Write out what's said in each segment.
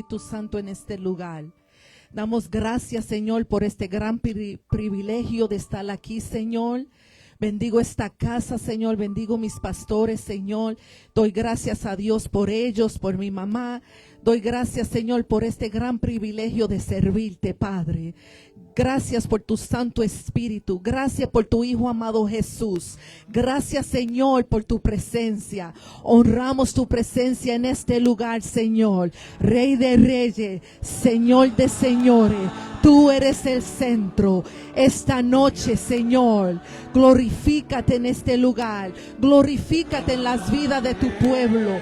Espíritu Santo en este lugar. Damos gracias, Señor, por este gran privilegio de estar aquí, Señor. Bendigo esta casa, Señor. Bendigo mis pastores, Señor. Doy gracias a Dios por ellos, por mi mamá. Doy gracias, Señor, por este gran privilegio de servirte, Padre. Gracias por tu Santo Espíritu. Gracias por tu Hijo amado Jesús. Gracias, Señor, por tu presencia. Honramos tu presencia en este lugar, Señor. Rey de reyes, Señor de señores. Tú eres el centro. Esta noche, Señor, glorifícate en este lugar. Glorifícate en las vidas de tu pueblo.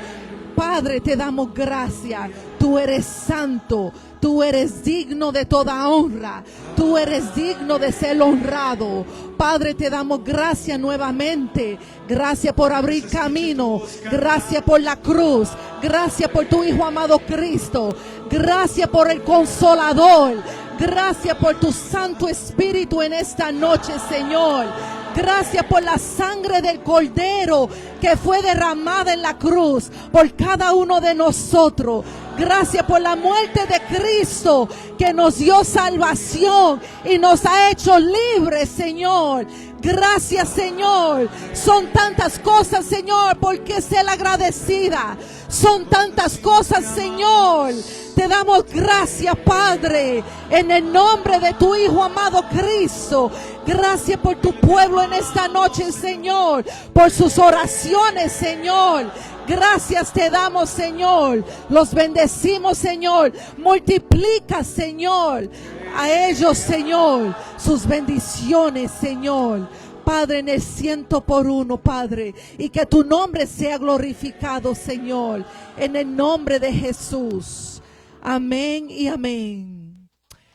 Padre, te damos gracias. Tú eres santo. Tú eres digno de toda honra. Tú eres digno de ser honrado. Padre, te damos gracias nuevamente. Gracias por abrir camino. Gracias por la cruz. Gracias por tu Hijo amado Cristo. Gracias por el Consolador. Gracias por tu Santo Espíritu en esta noche, Señor. Gracias por la sangre del Cordero que fue derramada en la cruz por cada uno de nosotros. Gracias por la muerte de Cristo que nos dio salvación y nos ha hecho libres, Señor. Gracias, Señor. Son tantas cosas, Señor, por qué ser agradecida. Son tantas cosas, Señor. Te damos gracias, Padre, en el nombre de tu Hijo amado Cristo. Gracias por tu pueblo en esta noche, Señor, por sus oraciones, Señor. Gracias te damos, Señor. Los bendecimos, Señor. Multiplica, Señor, a ellos, Señor, sus bendiciones, Señor. Padre, en el 100 por 1, Padre, y que tu nombre sea glorificado, Señor, en el nombre de Jesús. Amén y amén.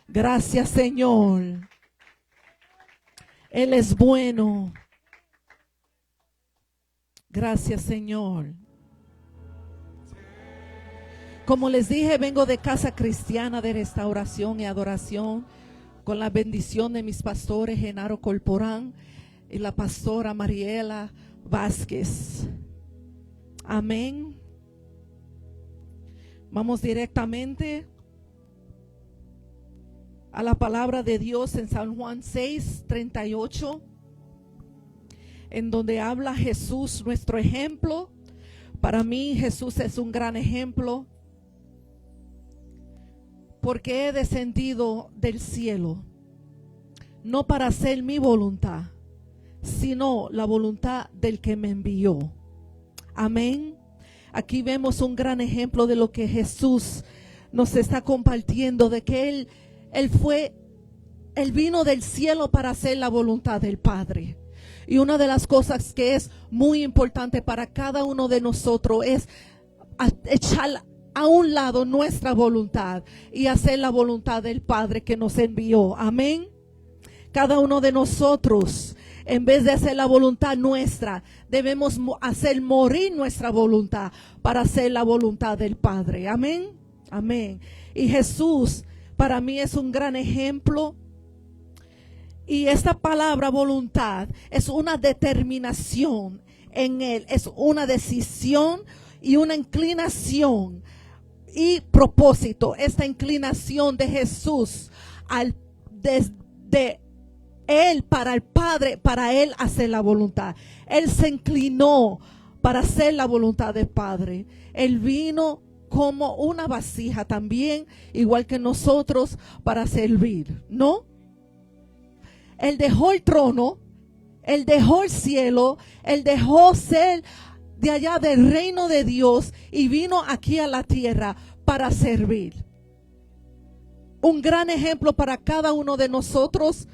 Gracias, Señor. Él es bueno. Gracias, Señor. Como les dije, vengo de Casa Cristiana de Restauración y Adoración con la bendición de mis pastores Genaro Corporán y la pastora Mariela Vázquez. Amén. Vamos directamente a la palabra de Dios en San Juan 6:38, en donde habla Jesús, nuestro ejemplo. Para mí Jesús es un gran ejemplo, porque he descendido del cielo, no para hacer mi voluntad, sino la voluntad del que me envió. Amén. Aquí vemos un gran ejemplo de lo que Jesús nos está compartiendo, de que Él vino del cielo para hacer la voluntad del Padre. Y una de las cosas que es muy importante para cada uno de nosotros es echar a un lado nuestra voluntad y hacer la voluntad del Padre que nos envió. Amén. Cada uno de nosotros, en vez de hacer la voluntad nuestra, debemos hacer morir nuestra voluntad para hacer la voluntad del Padre. Amén. Amén. Y Jesús para mí es un gran ejemplo. Y esta palabra voluntad es una determinación en Él. Es una decisión y una inclinación y propósito. Esta inclinación de Jesús desde Él para el Padre, para Él hacer la voluntad. Él se inclinó para hacer la voluntad del Padre. Él vino como una vasija también, igual que nosotros, para servir, ¿no? Él dejó el trono, Él dejó el cielo, Él dejó ser de allá del reino de Dios y vino aquí a la tierra para servir. Un gran ejemplo para cada uno de nosotros.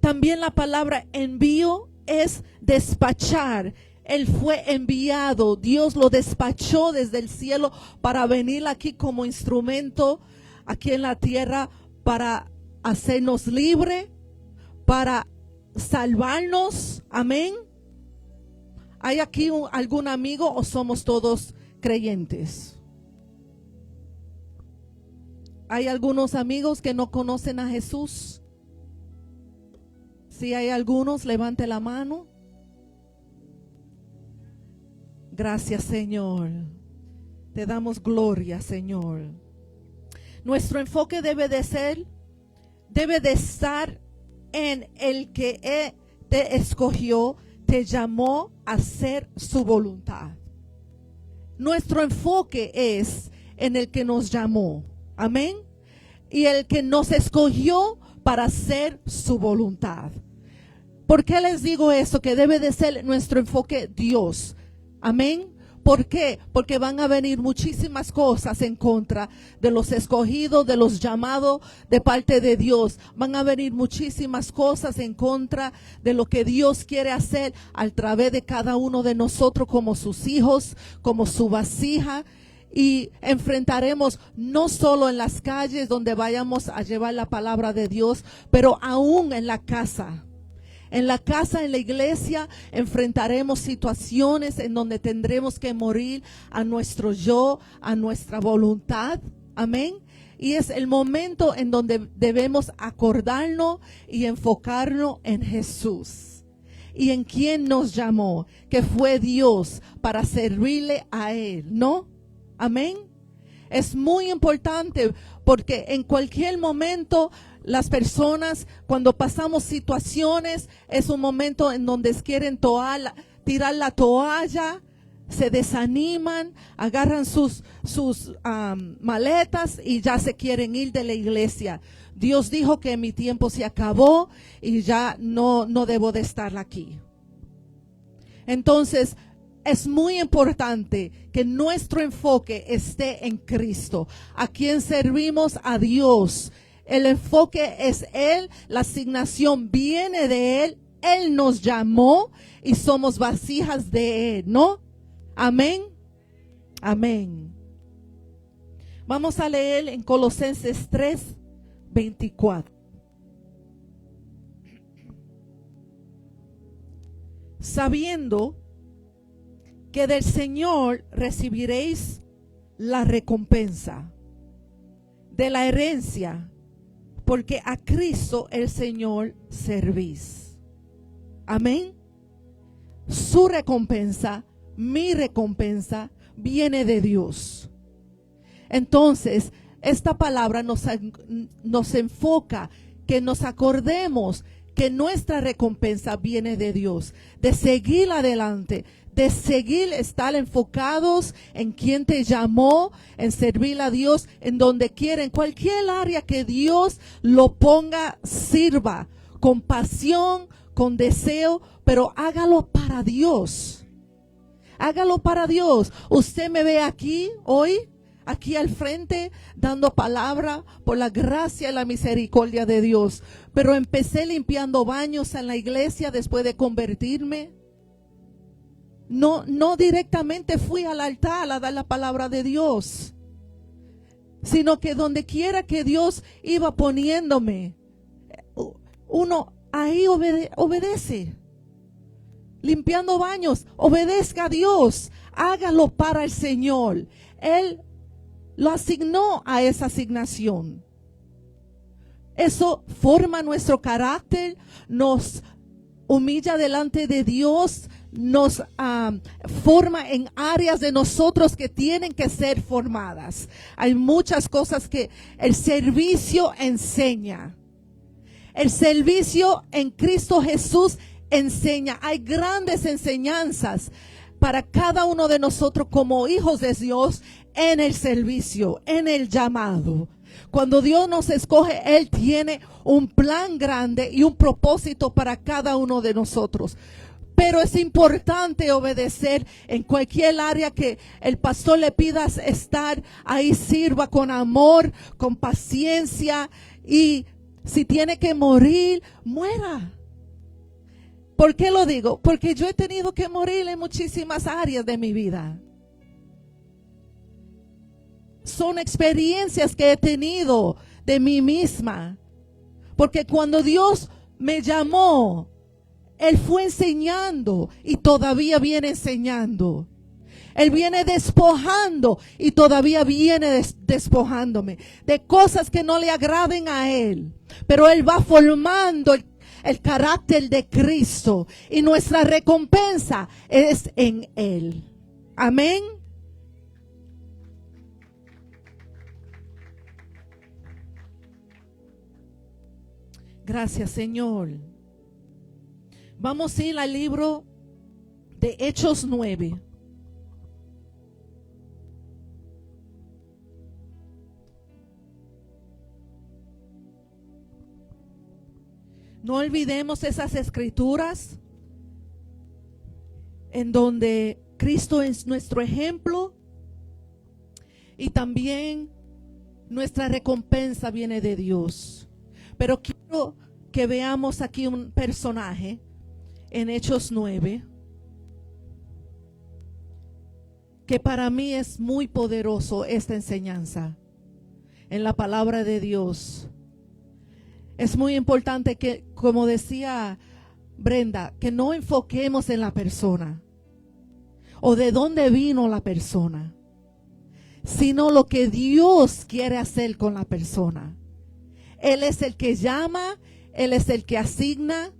También la palabra envío es despachar. Él fue enviado, Dios lo despachó desde el cielo para venir aquí como instrumento aquí en la tierra para hacernos libres, para salvarnos. Amén. ¿Hay aquí algún amigo o somos todos creyentes? ¿Hay algunos amigos que no conocen a Jesús? Si hay algunos, levante la mano. Gracias, Señor. Te damos gloria, Señor. Nuestro enfoque debe de estar en el que te escogió, te llamó a hacer su voluntad. Nuestro enfoque es en el que nos llamó. Amén. Y el que nos escogió para hacer su voluntad. ¿Por qué les digo eso? Que debe de ser nuestro enfoque Dios. Amén. ¿Por qué? Porque van a venir muchísimas cosas en contra de los escogidos, de los llamados de parte de Dios. Van a venir muchísimas cosas en contra de lo que Dios quiere hacer a través de cada uno de nosotros como sus hijos, como su vasija. Y enfrentaremos no solo en las calles donde vayamos a llevar la palabra de Dios, pero aún en la casa. En la casa, en la iglesia, enfrentaremos situaciones en donde tendremos que morir a nuestro yo, a nuestra voluntad. Amén. Y es el momento en donde debemos acordarnos y enfocarnos en Jesús. Y en quien nos llamó, que fue Dios, para servirle a Él, ¿no? Amén. Es muy importante porque en cualquier momento las personas, cuando pasamos situaciones, es un momento en donde quieren tirar la toalla, se desaniman, agarran sus maletas y ya se quieren ir de la iglesia. Dios dijo que mi tiempo se acabó y ya no debo de estar aquí. Entonces, es muy importante que nuestro enfoque esté en Cristo, a quien servimos, a Dios. El enfoque es Él, la asignación viene de Él, Él nos llamó y somos vasijas de Él, ¿no? Amén. Amén. Vamos a leer en Colosenses 3:24. Sabiendo que del Señor recibiréis la recompensa de la herencia, porque a Cristo el Señor servís. Amén. Su recompensa, mi recompensa, viene de Dios. Entonces, esta palabra nos enfoca, que nos acordemos que nuestra recompensa viene de Dios, de seguir adelante, de seguir estar enfocados en quien te llamó, en servir a Dios, en donde quiera, en cualquier área que Dios lo ponga, sirva con pasión, con deseo, pero hágalo para Dios. Hágalo para Dios. Usted me ve aquí hoy, aquí al frente, dando palabra por la gracia y la misericordia de Dios. Pero empecé limpiando baños en la iglesia después de convertirme. No directamente fui al altar a dar la palabra de Dios, sino que donde quiera que Dios iba poniéndome, uno ahí obedece. Limpiando baños, obedezca a Dios, hágalo para el Señor. Él lo asignó a esa asignación. Eso forma nuestro carácter, nos humilla delante de Dios, nos forma en áreas de nosotros que tienen que ser formadas. Hay muchas cosas que el servicio enseña. El servicio en Cristo Jesús enseña. Hay grandes enseñanzas para cada uno de nosotros como hijos de Dios en el servicio, en el llamado. Cuando Dios nos escoge, Él tiene un plan grande y un propósito para cada uno de nosotros. Pero es importante obedecer en cualquier área que el pastor le pida estar. Ahí sirva con amor, con paciencia, y si tiene que morir, muera. ¿Por qué lo digo? Porque yo he tenido que morir en muchísimas áreas de mi vida. Son experiencias que he tenido de mí misma. Porque cuando Dios me llamó, Él fue enseñando y todavía viene enseñando. Él viene despojando y todavía viene despojándome de cosas que no le agraden a Él. Pero Él va formando el carácter de Cristo y nuestra recompensa es en Él. Amén. Gracias, Señor. Vamos a ir al libro de Hechos 9. No olvidemos esas escrituras en donde Cristo es nuestro ejemplo y también nuestra recompensa viene de Dios. Pero quiero que veamos aquí un personaje en Hechos 9 que para mí es muy poderoso esta enseñanza en la palabra de Dios. Es muy importante que, como decía Brenda, que no enfoquemos en la persona o de dónde vino la persona, sino lo que Dios quiere hacer con la persona. Él es el que llama, Él es el que asigna,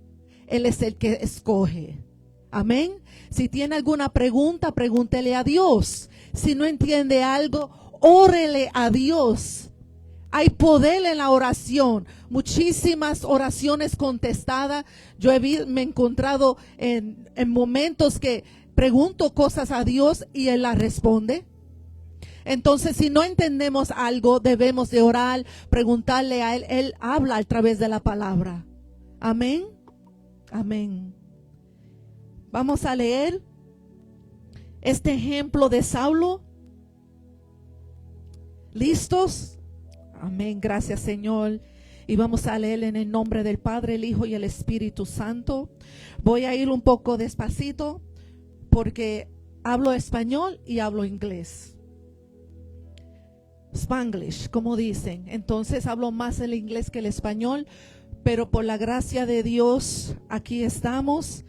Él es el que escoge. Amén. Si tiene alguna pregunta, pregúntele a Dios. Si no entiende algo, órele a Dios. Hay poder en la oración. Muchísimas oraciones contestadas. Yo me he encontrado en momentos que pregunto cosas a Dios y Él las responde. Entonces, si no entendemos algo, debemos de orar, preguntarle a Él. Él habla a través de la palabra. Amén. Amén. Vamos a leer este ejemplo de Saulo. ¿Listos? Amén. Gracias, Señor. Y vamos a leer en el nombre del Padre, el Hijo y el Espíritu Santo. Voy a ir un poco despacito porque hablo español y hablo inglés. Spanglish, como dicen. Entonces hablo más el inglés que el español, pero por la gracia de Dios aquí estamos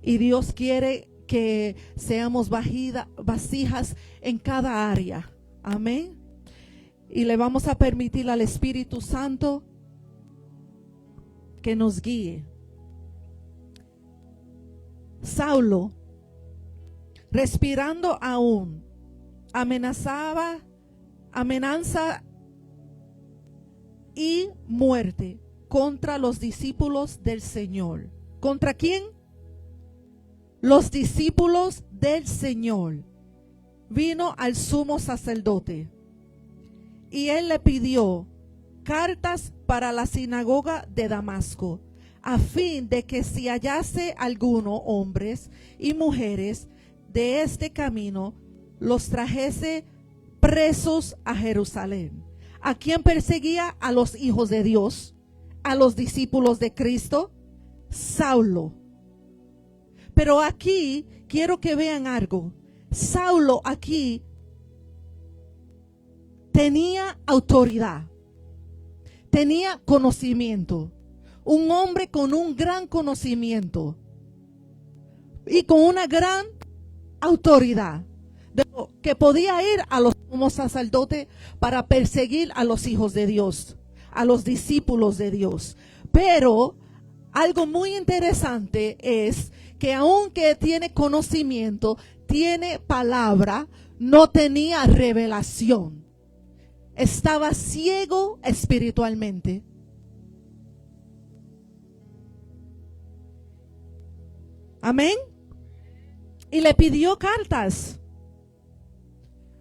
y Dios quiere que seamos vasijas en cada área. Amén. Y le vamos a permitir al Espíritu Santo que nos guíe. Saulo, respirando aún, amenaza y muerte contra los discípulos del Señor. ¿Contra quién? Los discípulos del Señor. Vino al sumo sacerdote y él le pidió cartas para la sinagoga de Damasco, a fin de que si hallase alguno hombres y mujeres de este camino, los trajese presos a Jerusalén. ¿A quién perseguía? A los hijos de Dios, a los discípulos de Cristo, Saulo. Pero aquí quiero que vean algo. Saulo aquí tenía autoridad, tenía conocimiento, un hombre con un gran conocimiento y con una gran autoridad, que podía ir a los sumos sacerdotes para perseguir a los hijos de Dios, a los discípulos de Dios. Pero algo muy interesante es que aunque tiene conocimiento, tiene palabra, no tenía revelación. Estaba ciego espiritualmente. Amén. Y le pidió cartas.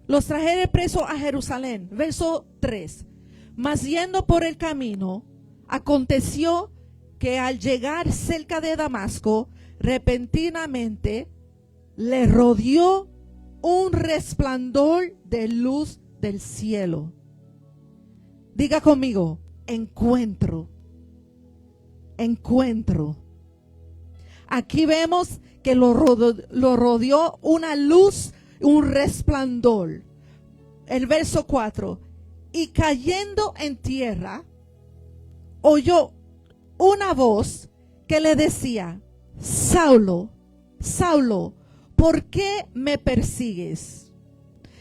Los trajere preso a Jerusalén. Verso 3. Mas yendo por el camino, aconteció que al llegar cerca de Damasco, repentinamente le rodeó un resplandor de luz del cielo. Diga conmigo, encuentro. Encuentro. Aquí vemos que lo rodeó una luz, un resplandor. El verso 4. Y cayendo en tierra, oyó una voz que le decía: Saulo, Saulo, ¿por qué me persigues?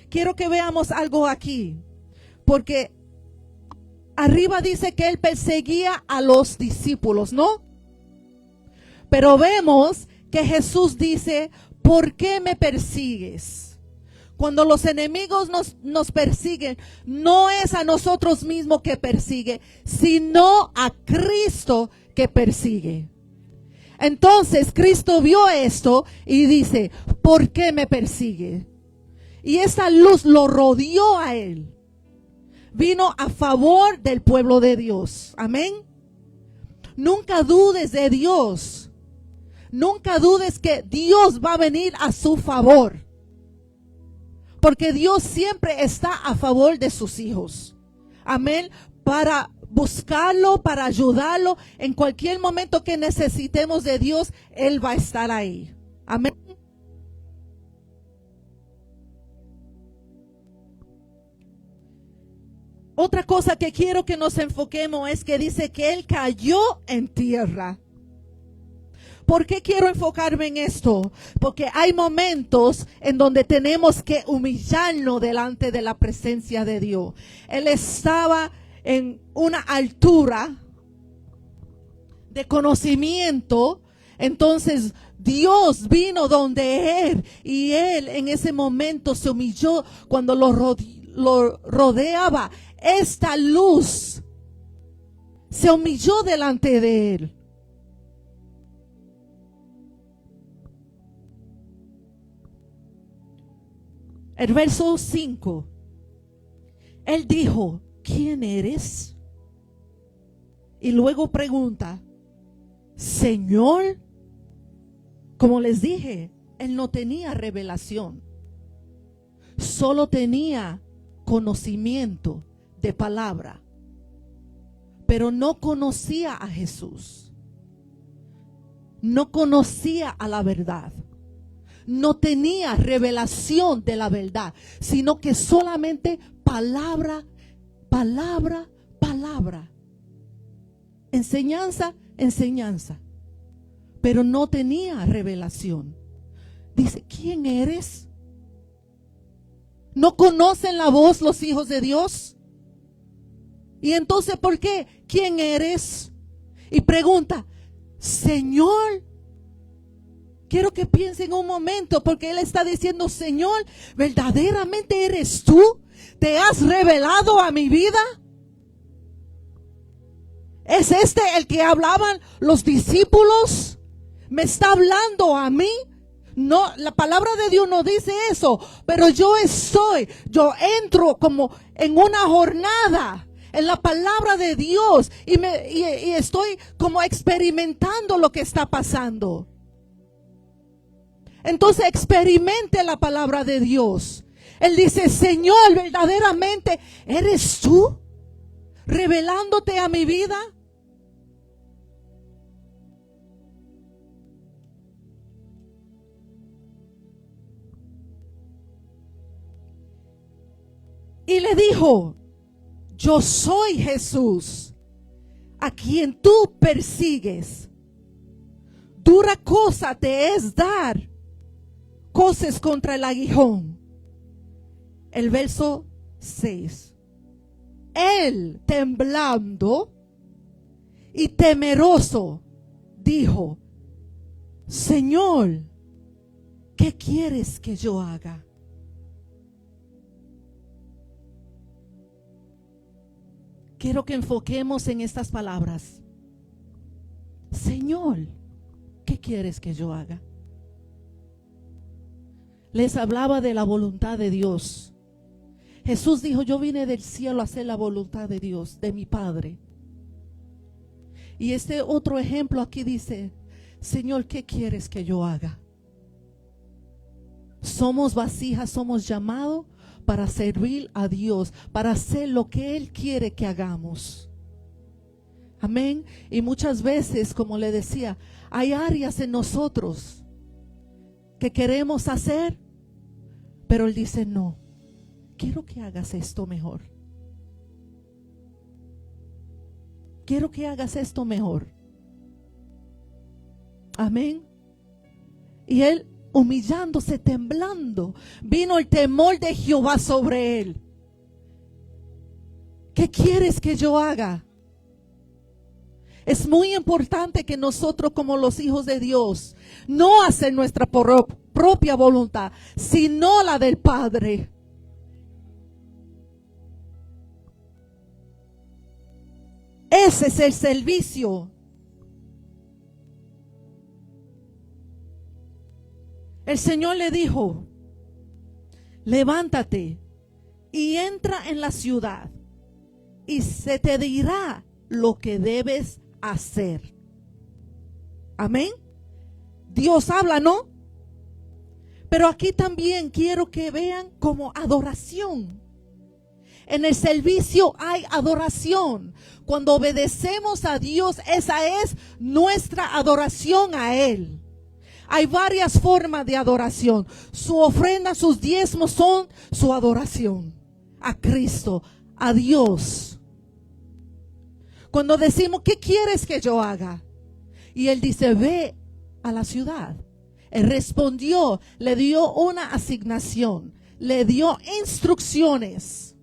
Quiero que veamos algo aquí, porque arriba dice que él perseguía a los discípulos, ¿no? Pero vemos que Jesús dice: ¿por qué me persigues? Cuando los enemigos nos persiguen, no es a nosotros mismos que persigue, sino a Cristo que persigue. Entonces Cristo vio esto y dice, ¿por qué me persigue? Y esa luz lo rodeó a él. Vino a favor del pueblo de Dios. Amén. Nunca dudes de Dios. Nunca dudes que Dios va a venir a su favor. Porque Dios siempre está a favor de sus hijos. Amén. Para buscarlo, para ayudarlo. En cualquier momento que necesitemos de Dios, Él va a estar ahí. Amén. Otra cosa que quiero que nos enfoquemos es que dice que Él cayó en tierra. ¿Por qué quiero enfocarme en esto? Porque hay momentos en donde tenemos que humillarnos delante de la presencia de Dios. Él estaba en una altura de conocimiento, entonces Dios vino donde Él y Él en ese momento se humilló cuando lo rodeaba esta luz. Se humilló delante de Él. El verso 5. Él dijo, ¿quién eres? Y luego pregunta, Señor. Como les dije, él no tenía revelación. Solo tenía conocimiento de palabra. Pero no conocía a Jesús. No conocía a la verdad. No tenía revelación de la verdad, sino que solamente palabra, palabra, palabra. Enseñanza, enseñanza. Pero no tenía revelación. Dice, ¿quién eres? ¿No conocen la voz los hijos de Dios? Y entonces, ¿por qué? ¿Quién eres? Y pregunta, Señor. Quiero que piensen un momento, porque Él está diciendo, Señor, ¿verdaderamente eres tú? ¿Te has revelado a mi vida? ¿Es este el que hablaban los discípulos? ¿Me está hablando a mí? No, la palabra de Dios no dice eso, pero yo entro como en una jornada en la palabra de Dios y estoy como experimentando lo que está pasando. Entonces experimente la palabra de Dios. Él dice, Señor, ¿verdaderamente eres tú revelándote a mi vida? Y le dijo, yo soy Jesús, a quien tú persigues. Dura cosa te es dar coces contra el aguijón. El verso 6. Él, temblando y temeroso, dijo, Señor, ¿qué quieres que yo haga? Quiero que enfoquemos en estas palabras. Señor, ¿qué quieres que yo haga? Les hablaba de la voluntad de Dios. Jesús dijo, yo vine del cielo a hacer la voluntad de Dios, de mi Padre. Y este otro ejemplo aquí dice, Señor, ¿qué quieres que yo haga? Somos vasijas, somos llamados para servir a Dios, para hacer lo que Él quiere que hagamos. Amén. Y muchas veces, como le decía, hay áreas en nosotros que queremos hacer, pero Él dice, no, quiero que hagas esto mejor. Quiero que hagas esto mejor. Amén. Y Él, humillándose, temblando, vino el temor de Jehová sobre él. ¿Qué quieres que yo haga? Es muy importante que nosotros, como los hijos de Dios, no hacer nuestra propia voluntad, sino la del Padre. Ese es el servicio. El Señor le dijo: levántate y entra en la ciudad, y se te dirá lo que debes hacer. Amén. Dios habla, ¿no? Pero aquí también quiero que vean como adoración. En el servicio hay adoración. Cuando obedecemos a Dios, esa es nuestra adoración a Él. Hay varias formas de adoración. Su ofrenda, sus diezmos son su adoración a Cristo, a Dios. Cuando decimos, ¿qué quieres que yo haga? Y Él dice, ve a la ciudad. Él respondió, le dio una asignación, le dio instrucciones.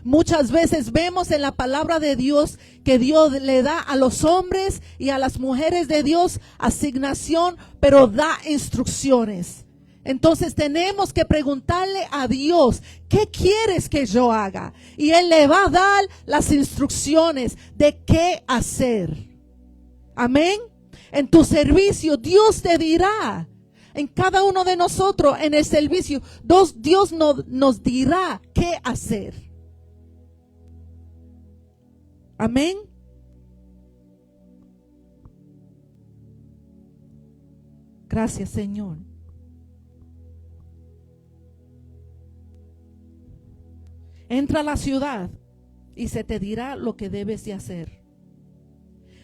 Muchas veces vemos en la palabra de Dios que Dios le da a los hombres y a las mujeres de Dios asignación, pero da instrucciones. Entonces tenemos que preguntarle a Dios, ¿qué quieres que yo haga? Y Él le va a dar las instrucciones de qué hacer. Amén. En tu servicio Dios te dirá. En cada uno de nosotros en el servicio Dios nos dirá qué hacer. Amén. Gracias, Señor. Entra a la ciudad y se te dirá lo que debes de hacer.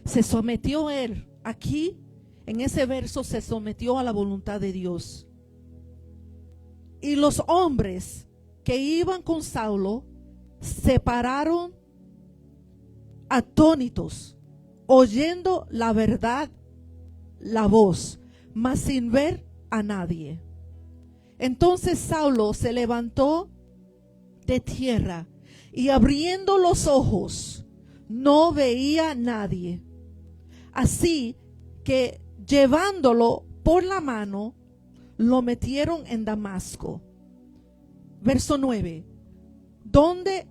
Se sometió Él. Aquí, en ese verso, se sometió a la voluntad de Dios. Y los hombres que iban con Saulo se pararon atónitos, oyendo la verdad, la voz, mas sin ver a nadie. Entonces Saulo se levantó de tierra y abriendo los ojos no veía a nadie. Así que llevándolo por la mano lo metieron en Damasco. Verso 9, donde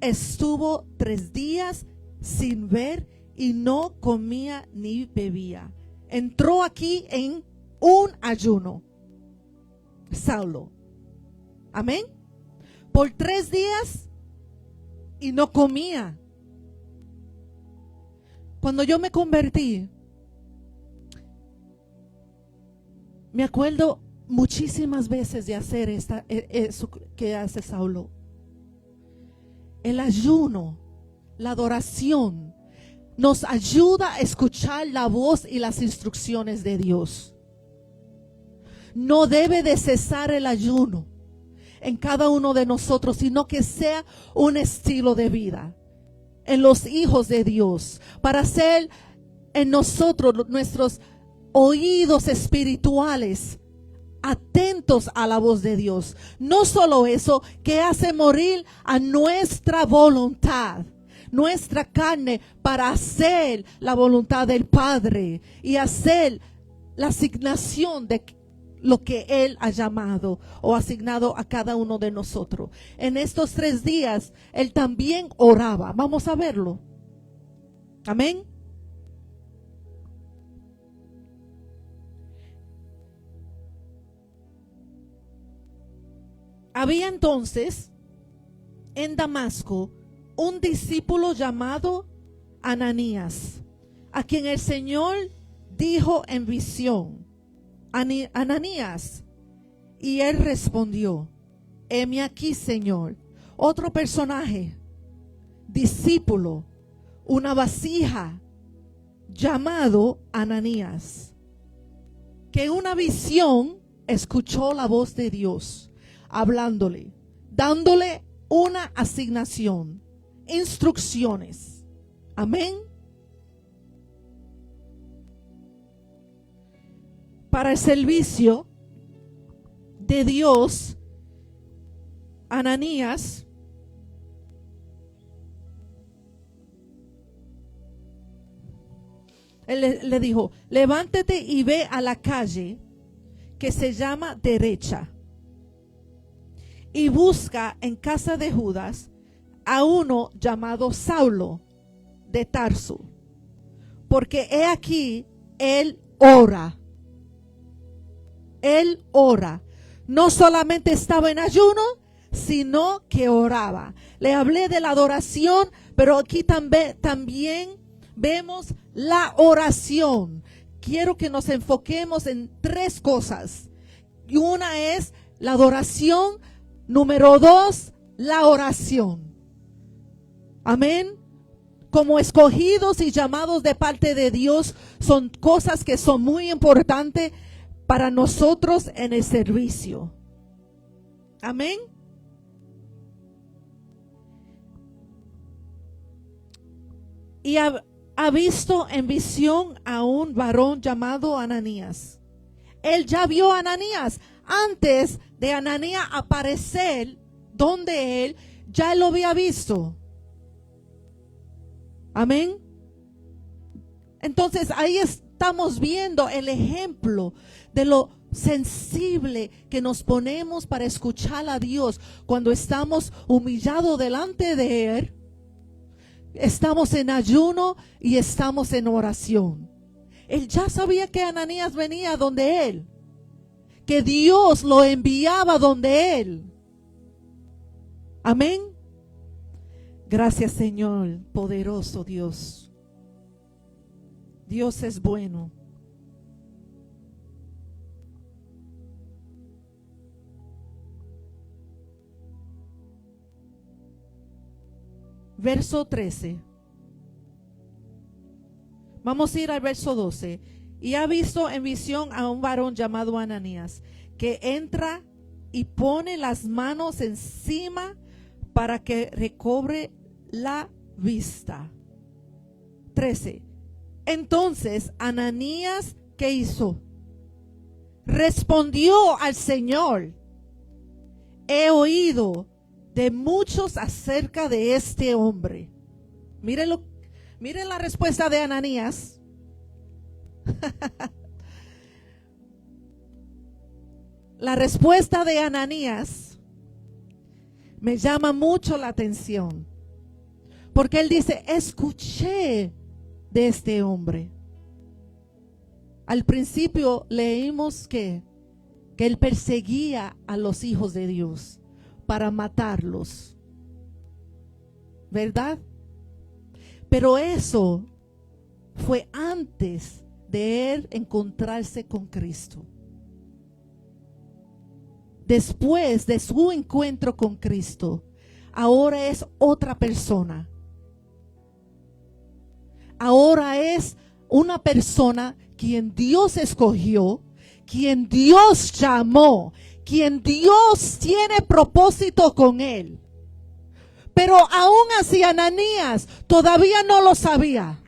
estuvo 3 días sin ver y no comía ni bebía. Entró aquí en un ayuno Saulo. Amén. Por 3 días y no comía. Cuando yo me convertí, me acuerdo muchísimas veces de hacer eso que hace Saulo. El ayuno, la adoración, nos ayuda a escuchar la voz y las instrucciones de Dios. No debe de cesar el ayuno en cada uno de nosotros, sino que sea un estilo de vida en los hijos de Dios, para hacer en nosotros nuestros oídos espirituales atentos a la voz de Dios. No solo eso, que hace morir a nuestra voluntad, nuestra carne, para hacer la voluntad del Padre y hacer la asignación de lo que Él ha llamado o asignado a cada uno de nosotros. En estos 3 días Él también oraba. Vamos a verlo. Amén. Había entonces en Damasco un discípulo llamado Ananías, a quien el Señor dijo en visión: Ananías. Y él respondió: heme aquí, Señor. Otro personaje, discípulo, una vasija, llamado Ananías, que en una visión escuchó la voz de Dios hablándole, dándole una asignación, instrucciones. Amén. Para el servicio de Dios, Ananías él le dijo: levántate y ve a la calle que se llama Derecha, y busca en casa de Judas a uno llamado Saulo de Tarso, porque he aquí, él ora. Él ora. No solamente estaba en ayuno, sino que oraba. Le hablé de la adoración, pero aquí también vemos la oración. Quiero que nos enfoquemos en tres cosas. Y una es la adoración. Número 2, la oración. Amén. Como escogidos y llamados de parte de Dios, son cosas que son muy importantes para nosotros en el servicio. Amén. Y ha visto en visión a un varón llamado Ananías. Él ya vio a Ananías antes de Ananías aparecer donde él, ya lo había visto. Amén. Entonces ahí estamos viendo el ejemplo de lo sensible que nos ponemos para escuchar a Dios cuando estamos humillados delante de Él. Estamos en ayuno y estamos en oración. Él ya sabía que Ananías venía donde él, que Dios lo enviaba donde él. Amén. Gracias, Señor, poderoso Dios. Dios es bueno. Verso 13. Vamos a ir al verso 12. Y ha visto en visión a un varón llamado Ananías, que entra y pone las manos encima para que recobre la vista. 13. Entonces Ananías, ¿qué hizo? Respondió al Señor: he oído de muchos acerca de este hombre. Miren la respuesta de Ananías. La respuesta de Ananías me llama mucho la atención, porque él dice: escuché de este hombre. Al principio leímos que él perseguía a los hijos de Dios para matarlos, ¿verdad? Pero eso fue antes de él encontrarse con Cristo. Después de su encuentro con Cristo, ahora es otra persona. Ahora es una persona quien Dios escogió, quien Dios llamó, quien Dios tiene propósito con él. Pero aún así Ananías todavía no lo sabía.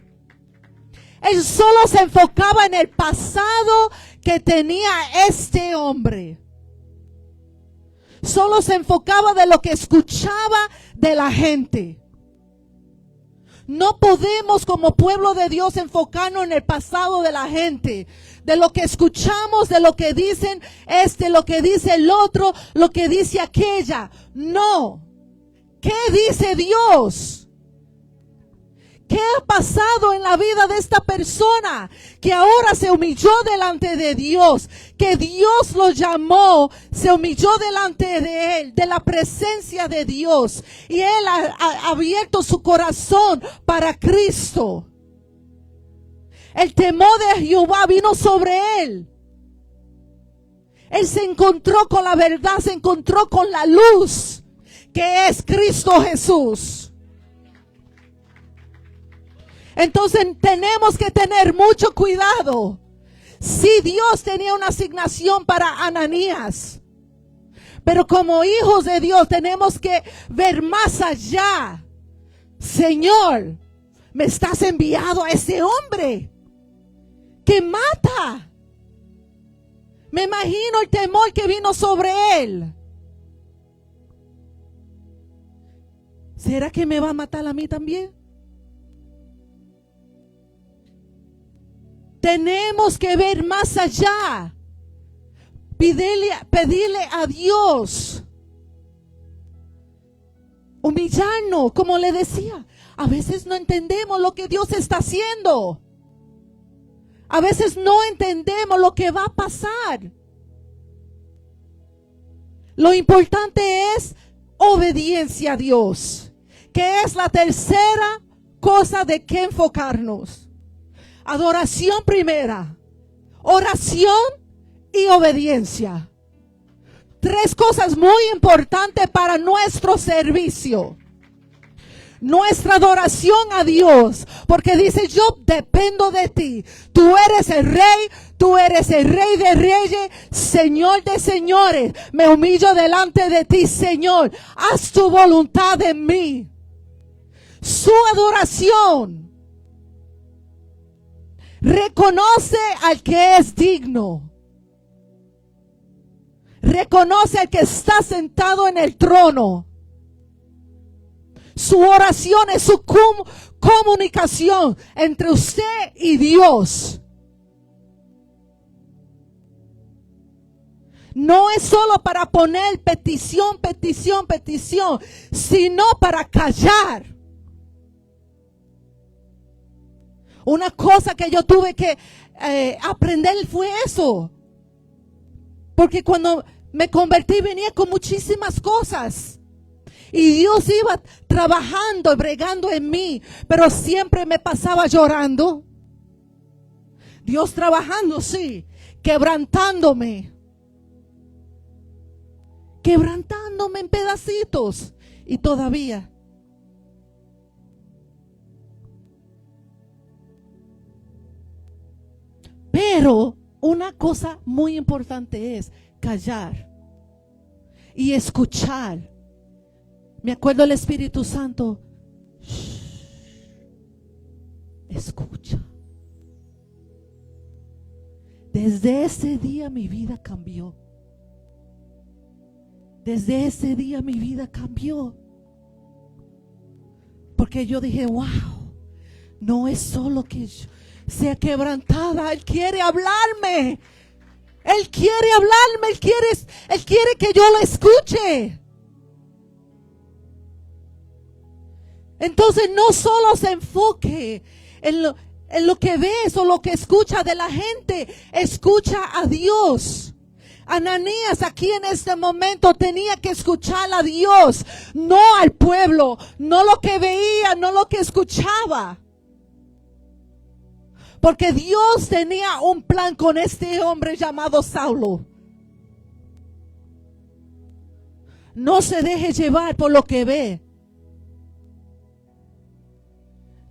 Él solo se enfocaba en el pasado que tenía este hombre. Solo se enfocaba de lo que escuchaba de la gente. No podemos como pueblo de Dios enfocarnos en el pasado de la gente, de lo que escuchamos, de lo que dicen lo que dice el otro, lo que dice aquella. No. ¿Qué dice Dios? ¿Qué ha pasado en la vida de esta persona que ahora se humilló delante de Dios? Que Dios lo llamó, se humilló delante de él, de la presencia de Dios. Y él ha abierto su corazón para Cristo. El temor de Jehová vino sobre él. Él se encontró con la verdad, se encontró con la luz, que es Cristo Jesús. Entonces tenemos que tener mucho cuidado. Sí, Dios tenía una asignación para Ananías, pero como hijos de Dios tenemos que ver más allá. Señor, me estás enviando a ese hombre que mata. Me imagino el temor que vino sobre él. ¿Será que me va a matar a mí también? Tenemos que ver más allá pedirle a Dios. Humillarnos, como le decía. A veces no entendemos lo que Dios está haciendo. A veces no entendemos lo que va a pasar. Lo importante es obediencia a Dios, que es la tercera cosa de que enfocarnos. Adoración primera, oración y obediencia. Tres cosas muy importantes para nuestro servicio. Nuestra adoración a Dios, porque dice: yo dependo de ti. Tú eres el rey de reyes, Señor de señores. Me humillo delante de ti, Señor. Haz tu voluntad en mí. Su adoración reconoce al que es digno. Reconoce al que está sentado en el trono. Su oración es su comunicación entre usted y Dios. No es solo para poner petición, sino para callar. Una cosa que yo tuve que aprender fue eso. Porque cuando me convertí venía con muchísimas cosas. Y Dios iba trabajando y bregando en mí, pero siempre me pasaba llorando. Dios trabajando, sí, quebrantándome en pedacitos. Y todavía. Pero una cosa muy importante es callar y escuchar. Me acuerdo el Espíritu Santo. Escucha. Desde ese día mi vida cambió. Desde ese día mi vida cambió. Porque yo dije: wow, no es solo que yo sea quebrantada. Él quiere hablarme. Él quiere hablarme. Él quiere que yo lo escuche. Entonces no solo se enfoque en lo que ves o lo que escucha de la gente. Escucha a Dios. Ananías aquí en este momento tenía que escuchar a Dios, no al pueblo, no lo que veía, no lo que escuchaba. Porque Dios tenía un plan con este hombre llamado Saulo. No se deje llevar por lo que ve.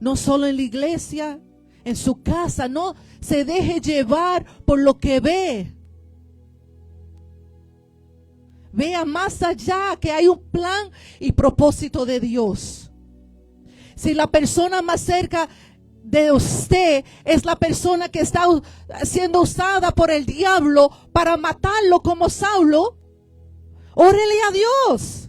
No solo en la iglesia, en su casa, no se deje llevar por lo que ve. Vea más allá que hay un plan y propósito de Dios. Si la persona más cerca de usted es la persona que está siendo usada por el diablo para matarlo como Saulo, órele a Dios.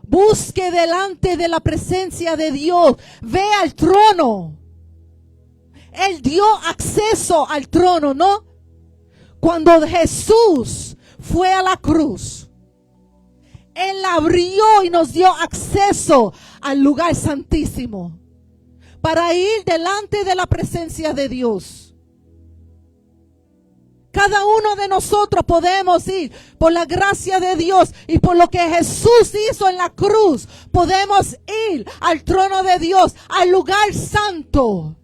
Busque delante de la presencia de Dios. Ve al trono. Él dio acceso al trono, ¿no? Cuando Jesús fue a la cruz, Él abrió y nos dio acceso al lugar santísimo para ir delante de la presencia de Dios. Cada uno de nosotros podemos ir por la gracia de Dios y por lo que Jesús hizo en la cruz. Podemos ir al trono de Dios, al lugar santo.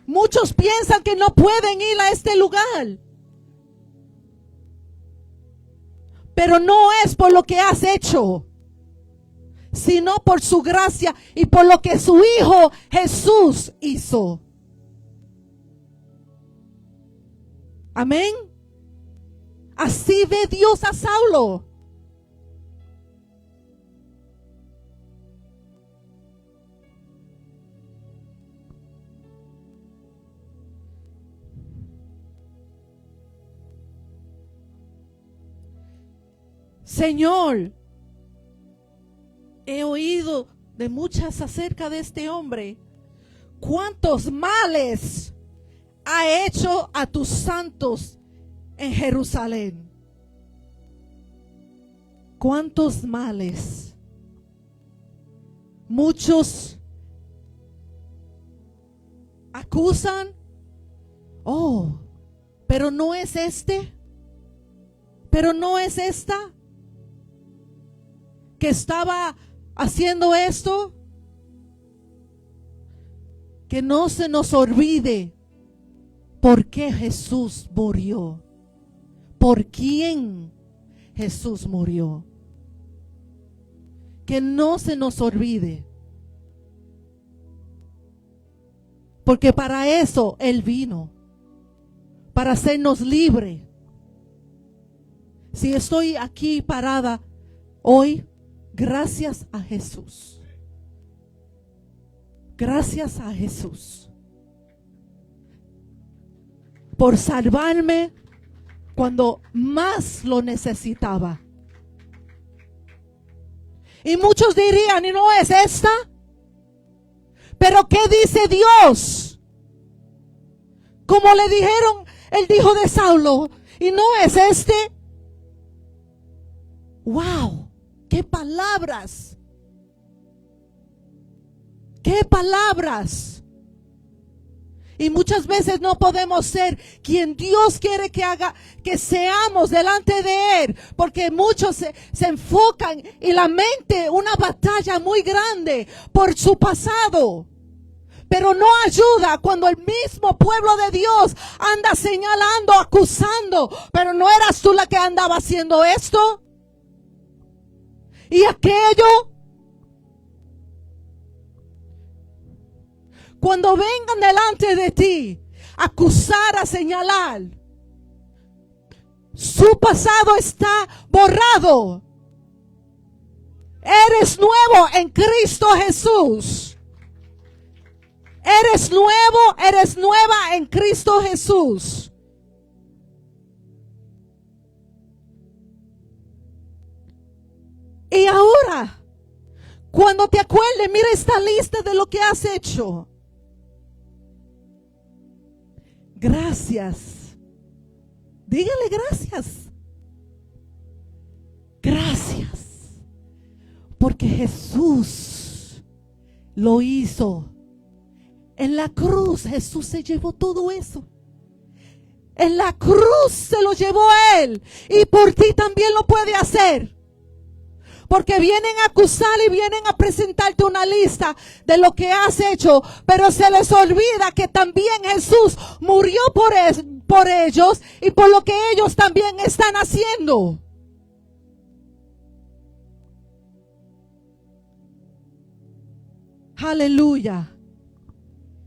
Muchos piensan que no pueden ir a este lugar. Pero no es por lo que has hecho, sino por su gracia y por lo que su Hijo Jesús hizo. Amén. Así ve Dios a Saulo. Señor, he oído de muchas acerca de este hombre. ¿Cuántos males ha hecho a tus santos en Jerusalén. ¿Cuántos males? Muchos acusan. Oh, pero no es este. Pero no es esta que estaba haciendo esto. Que no se nos olvide por qué Jesús murió. ¿Por quién Jesús murió? Que no se nos olvide. Porque para eso Él vino. Para hacernos libres. Si estoy aquí parada hoy, gracias a Jesús. Gracias a Jesús. Por salvarme cuando más lo necesitaba. Y muchos dirían, ¿y no es esta? Pero ¿qué dice Dios? Como le dijeron el hijo de Saulo, ¿y no es este? ¡Wow! ¡Qué palabras! ¡Qué palabras! Y muchas veces no podemos ser quien Dios quiere que haga, que seamos delante de Él. Porque muchos se enfocan y la mente una batalla muy grande por su pasado. Pero no ayuda cuando el mismo pueblo de Dios anda señalando, acusando. Pero ¿no eras tú la que andaba haciendo esto? Y aquello. Cuando vengan delante de ti, a acusar, a señalar, su pasado está borrado. Eres nuevo en Cristo Jesús. Eres nuevo, eres nueva en Cristo Jesús. Y ahora, cuando te acuerdes, mira esta lista de lo que has hecho. Gracias. Dígale gracias. Gracias. Porque Jesús lo hizo. En la cruz Jesús se llevó todo eso. En la cruz se lo llevó a Él. Y por ti también lo puede hacer. Porque vienen a acusar y vienen a presentarte una lista de lo que has hecho. Pero se les olvida que también Jesús murió por ellos y por lo que ellos también están haciendo. Aleluya.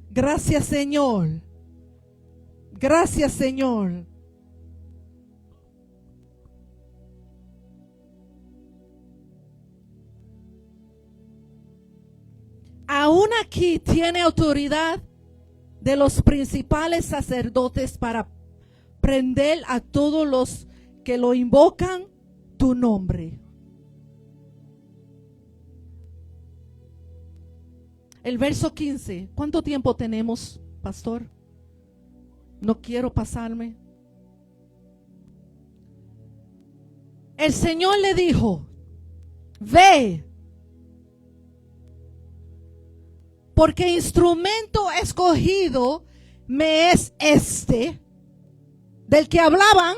Gracias, Señor. Gracias, Señor. Aún aquí tiene autoridad de los principales sacerdotes para prender a todos los que lo invocan tu nombre. El verso 15. ¿Cuánto tiempo tenemos, pastor? No quiero pasarme. El Señor le dijo, ve, porque instrumento escogido me es este, del que hablaban,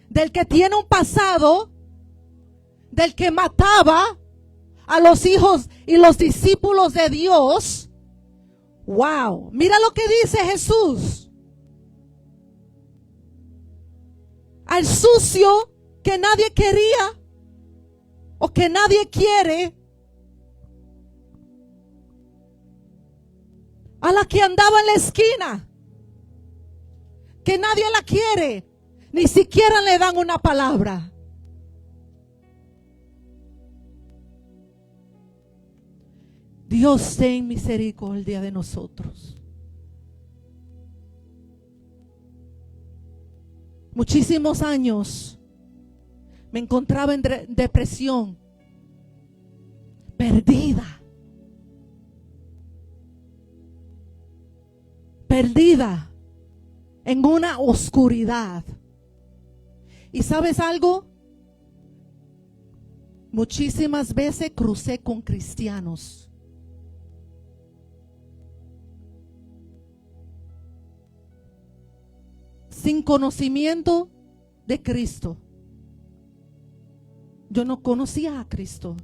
del que tiene un pasado, del que mataba a los hijos y los discípulos de Dios. Wow, mira lo que dice Jesús. Al sucio que nadie quería o que nadie quiere, a la que andaba en la esquina, que nadie la quiere, ni siquiera le dan una palabra. Dios ten misericordia de nosotros. Muchísimos años me encontraba en depresión, perdida. perdida en una oscuridad. ¿Y sabes algo? Muchísimas veces crucé con cristianos sin conocimiento de Cristo. Yo no conocía a Cristo.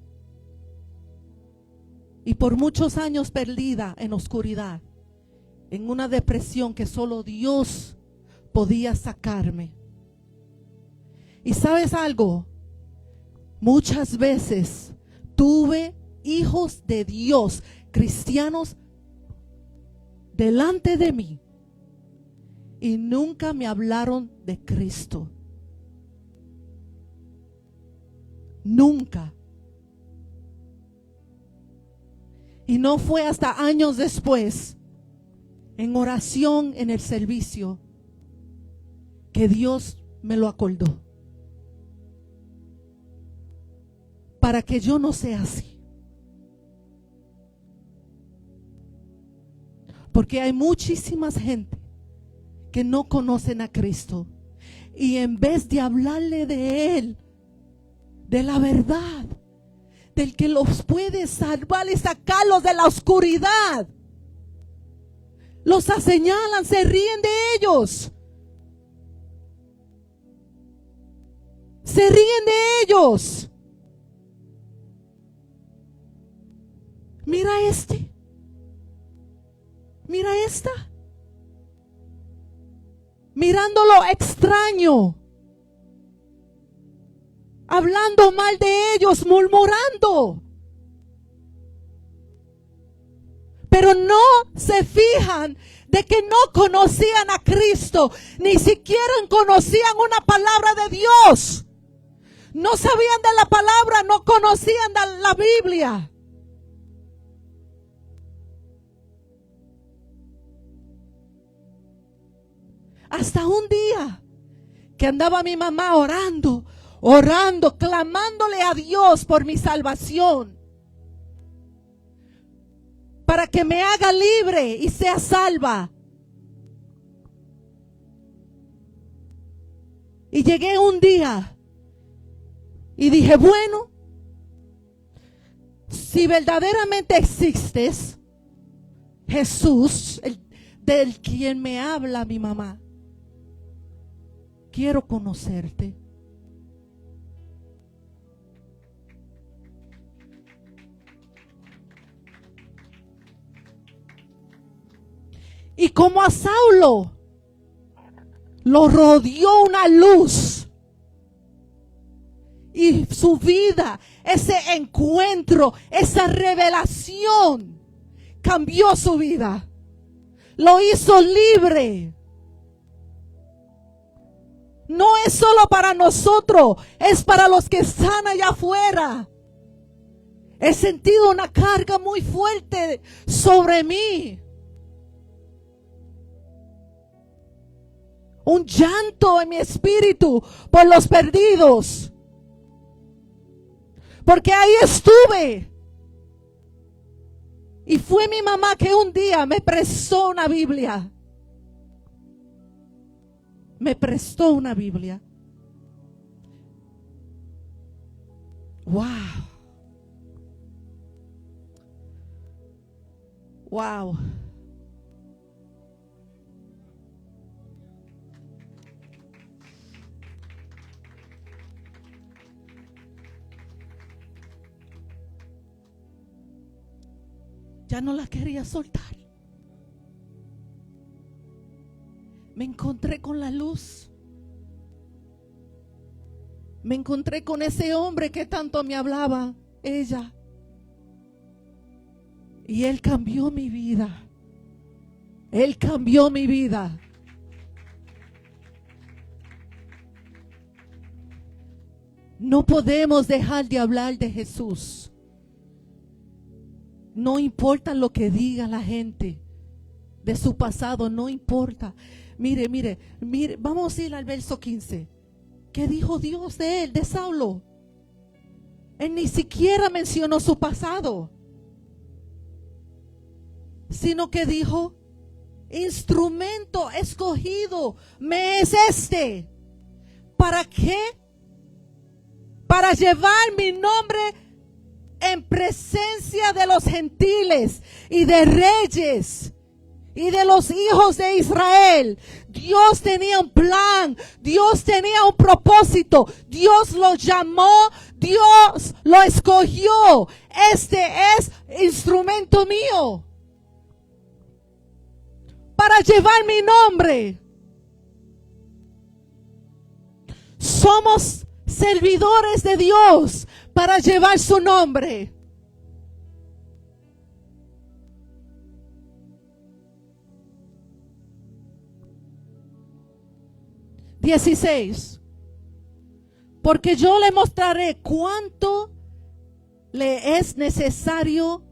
Y por muchos años perdida en oscuridad, en una depresión que solo Dios podía sacarme. ¿Y sabes algo? Muchas veces tuve hijos de Dios, cristianos, delante de mí, y nunca me hablaron de Cristo. Nunca. Y no fue hasta años después, en oración en el servicio, que Dios me lo acordó. Para que yo no sea así. Porque hay muchísimas gente que no conocen a Cristo. Y en vez de hablarle de Él, de la verdad, del que los puede salvar y sacarlos de la oscuridad, los señalan, se ríen de ellos. Se ríen de ellos. Mira este. Mira esta. Mirándolo extraño. Hablando mal de ellos, murmurando. Pero no se fijan de que no conocían a Cristo. Ni siquiera conocían una palabra de Dios. No sabían de la palabra, no conocían de la Biblia. Hasta un día que andaba mi mamá orando, clamándole a Dios por mi salvación, para que me haga libre y sea salva. Y llegué un día y dije, bueno, si verdaderamente existes, Jesús, del quien me habla mi mamá, quiero conocerte. Y como a Saulo lo rodeó una luz, y su vida, ese encuentro, esa revelación cambió su vida, lo hizo libre. No es solo para nosotros, es para los que están allá afuera. He sentido una carga muy fuerte sobre mí. Un llanto en mi espíritu por los perdidos. Porque ahí estuve. Y fue mi mamá que un día me prestó una Biblia. Me prestó una Biblia. Wow. Wow. Ya no la quería soltar. Me encontré con la luz. Me encontré con ese hombre que tanto me hablaba, ella. Y él cambió mi vida. Él cambió mi vida. No podemos dejar de hablar de Jesús. No importa lo que diga la gente de su pasado, no importa. Mire, vamos a ir al verso 15. ¿Qué dijo Dios de él, de Saulo? Él ni siquiera mencionó su pasado, sino que dijo instrumento escogido me es este. ¿Para qué? Para llevar mi nombre en presencia de los gentiles y de reyes y de los hijos de Israel. Dios tenía un plan, Dios tenía un propósito, Dios lo llamó, Dios lo escogió. Este es instrumento mío para llevar mi nombre. Somos servidores de Dios para llevar su nombre. (16) Porque yo le mostraré cuánto le es necesario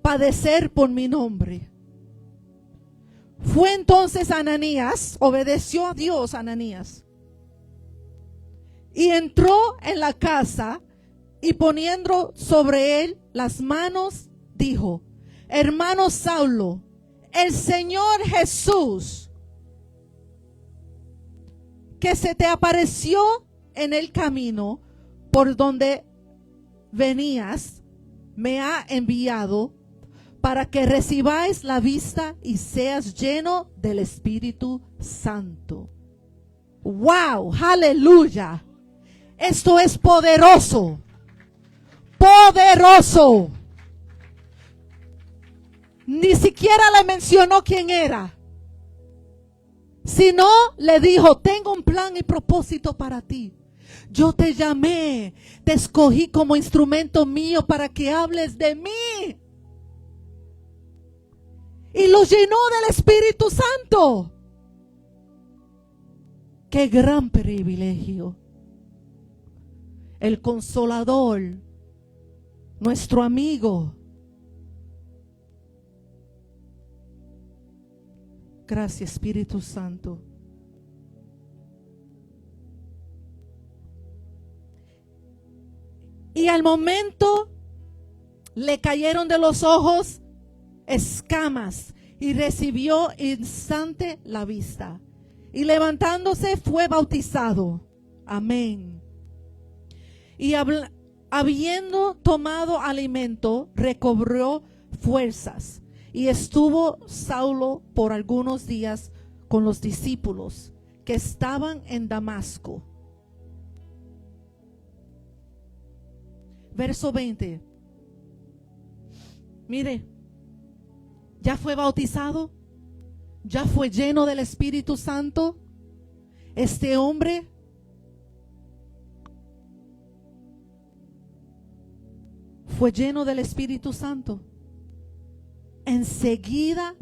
padecer por mi nombre. Fue entonces Ananías, obedeció a Dios Ananías, y entró en la casa, y poniendo sobre él las manos, dijo: hermano Saulo, el Señor Jesús, que se te apareció en el camino por donde venías, me ha enviado para que recibáis la vista y seas lleno del Espíritu Santo. ¡Wow! ¡Aleluya! Esto es poderoso. Poderoso. Ni siquiera le mencionó quién era, sino le dijo: tengo un plan y propósito para ti. Yo te llamé, te escogí como instrumento mío para que hables de mí. Y lo llenó del Espíritu Santo. ¡Qué gran privilegio! El Consolador, nuestro amigo. Gracias, Espíritu Santo. Y al momento le cayeron de los ojos escamas y recibió instante la vista. Y levantándose fue bautizado. Amén. Y habiendo tomado alimento, recobró fuerzas. Y estuvo Saulo por algunos días con los discípulos que estaban en Damasco. Verso 20. Mire, ya fue bautizado, ya fue lleno del Espíritu Santo. Este hombre fue lleno del Espíritu Santo. Enseguida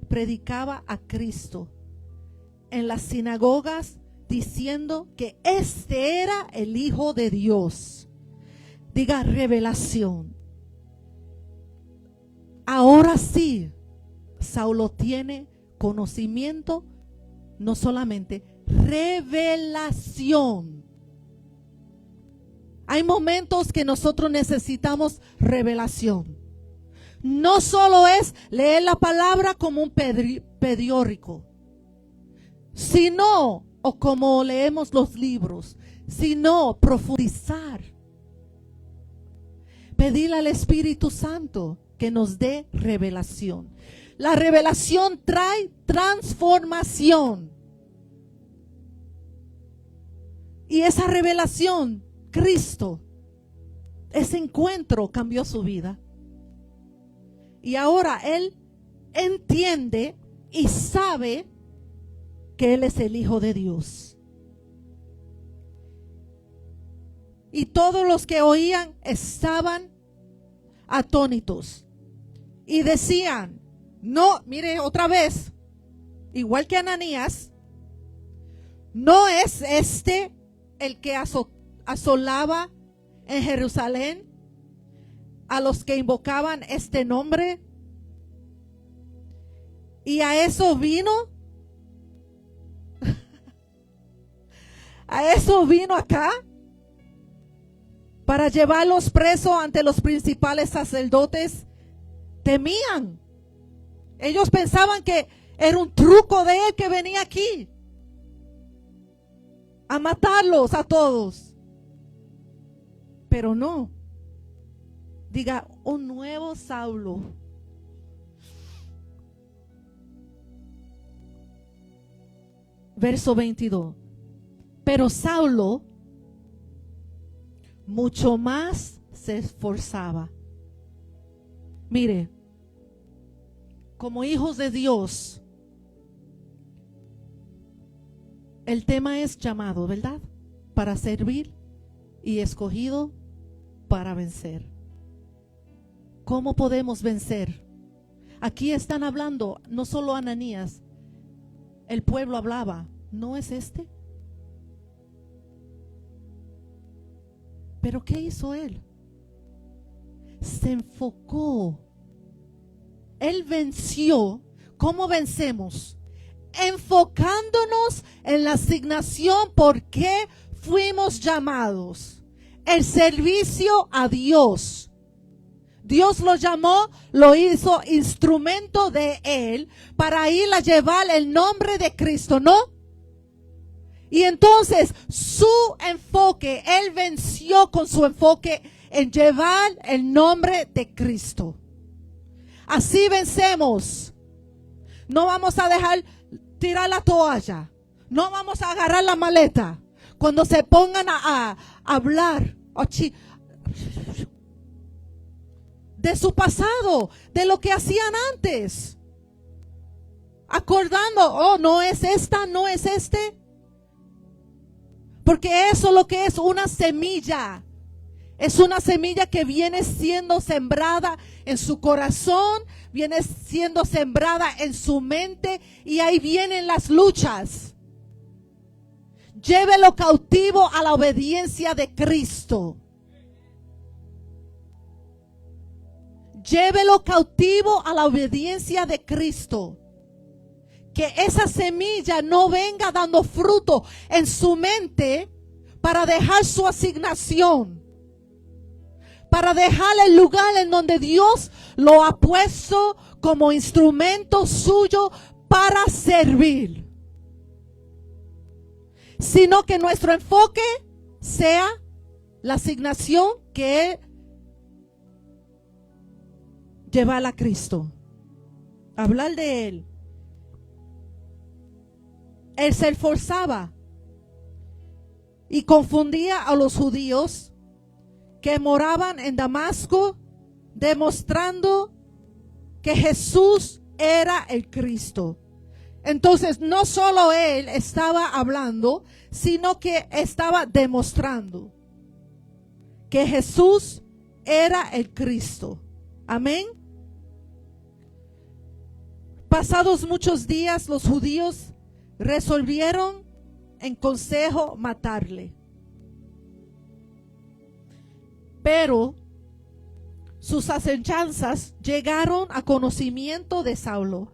predicaba a Cristo en las sinagogas, diciendo que este era el Hijo de Dios. Diga revelación. Ahora sí, Saulo tiene conocimiento, no solamente revelación. Hay momentos que nosotros necesitamos revelación. No solo es leer la palabra como un periódico, sino, o como leemos los libros, sino profundizar. Pedirle al Espíritu Santo que nos dé revelación. La revelación trae transformación. Y esa revelación, Cristo, ese encuentro cambió su vida. Y ahora él entiende y sabe que él es el Hijo de Dios. Y todos los que oían estaban atónitos y decían: no, mire otra vez, igual que Ananías, ¿no es este el que asolaba en Jerusalén a los que invocaban este nombre? Y a eso vino, a eso vino acá, para llevarlos presos ante los principales sacerdotes. Temían. Ellos pensaban que Era un truco de él que venía aquí a matarlos a todos. Pero no. Diga, un nuevo Saulo. Verso 22. Pero Saulo mucho más se esforzaba. Mire, como hijos de Dios, el tema es llamado, ¿verdad? Para servir y escogido para vencer. ¿Cómo podemos vencer? Aquí están hablando, no solo Ananías, el pueblo hablaba, ¿no es este? Pero ¿qué hizo él? Se enfocó. Él venció. ¿Cómo vencemos? Enfocándonos en la asignación por qué fuimos llamados. El servicio a Dios. Dios lo llamó, lo hizo instrumento de Él para ir a llevar el nombre de Cristo, ¿no? Y entonces su enfoque, Él venció con su enfoque en llevar el nombre de Cristo. Así vencemos. No vamos a dejar tirar la toalla. No vamos a agarrar la maleta. Cuando se pongan a hablar de su pasado, de lo que hacían antes. Acordando, oh, no es esta, no es este. Porque eso es lo que es una semilla. Es una semilla que viene siendo sembrada en su corazón, viene siendo sembrada en su mente y ahí vienen las luchas. Llévelo cautivo a la obediencia de Cristo. Llévelo cautivo a la obediencia de Cristo. Que esa semilla no venga dando fruto en su mente para dejar su asignación. Para dejar el lugar en donde Dios lo ha puesto como instrumento suyo para servir. Sino que nuestro enfoque sea la asignación que Él lleva a Cristo. Hablar de Él. Él se esforzaba y confundía a los judíos que moraban en Damasco, demostrando que Jesús era el Cristo. Entonces, no solo él estaba hablando, sino que estaba demostrando que Jesús era el Cristo. Amén. Pasados muchos días, los judíos resolvieron en consejo matarle. Pero sus acechanzas llegaron a conocimiento de Saulo,